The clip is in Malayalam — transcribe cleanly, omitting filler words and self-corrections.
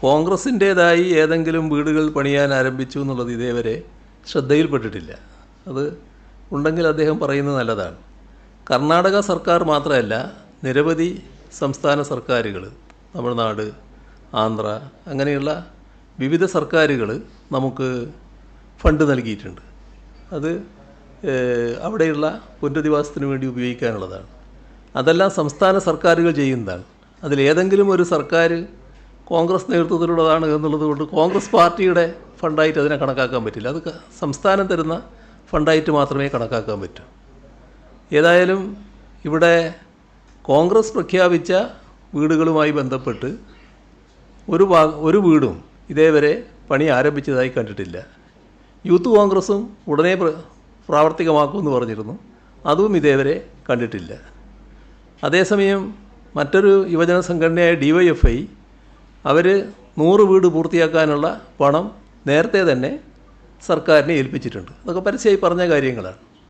കോൺഗ്രസിൻ്റേതായി ഏതെങ്കിലും വീടുകൾ പണിയാൻ ആരംഭിച്ചു എന്നുള്ളത് ഇതേവരെ ശ്രദ്ധയിൽപ്പെട്ടിട്ടില്ല. അത് ഉണ്ടെങ്കിൽ അദ്ദേഹം പറയുന്നത് നല്ലതാണ്. കർണാടക സർക്കാർ മാത്രമല്ല, നിരവധി സംസ്ഥാന സർക്കാരുകൾ, തമിഴ്നാട്, ആന്ധ്ര, അങ്ങനെയുള്ള വിവിധ സർക്കാരുകൾ നമുക്ക് ഫണ്ട് നൽകിയിട്ടുണ്ട്. അത് അവിടെയുള്ള പുനരധിവാസത്തിന് വേണ്ടി ഉപയോഗിക്കാനുള്ളതാണ്. അതെല്ലാം സംസ്ഥാന സർക്കാരുകൾ ചെയ്യുന്നതാണ്. അതിലേതെങ്കിലും ഒരു സർക്കാർ കോൺഗ്രസ് നേതൃത്വത്തിലുള്ളതാണ് എന്നുള്ളത് കൊണ്ട് കോൺഗ്രസ് പാർട്ടിയുടെ ഫണ്ടായിട്ട് അതിനെ കണക്കാക്കാൻ പറ്റില്ല. അത് സംസ്ഥാനം തരുന്ന ഫണ്ടായിട്ട് മാത്രമേ കണക്കാക്കാൻ പറ്റൂ. ഏതായാലും ഇവിടെ കോൺഗ്രസ് പ്രഖ്യാപിച്ച വീടുകളുമായി ബന്ധപ്പെട്ട് ഒരു വീടും ഇതേവരെ പണി ആരംഭിച്ചതായി കണ്ടിട്ടില്ല. യൂത്ത് കോൺഗ്രസും ഉടനെ പ്രാവർത്തികമാക്കുമെന്ന് പറഞ്ഞിരുന്നു. അതും ഇതേവരെ കണ്ടിട്ടില്ല. അതേസമയം മറ്റൊരു യുവജന സംഘടനയായ DYFI അവർ 100 വീട് പൂർത്തിയാക്കാനുള്ള പണം നേരത്തെ തന്നെ സർക്കാരിനെ ഏൽപ്പിച്ചിട്ടുണ്ട്. അതൊക്കെ പരസ്യമായി പറഞ്ഞ കാര്യങ്ങളാണ്.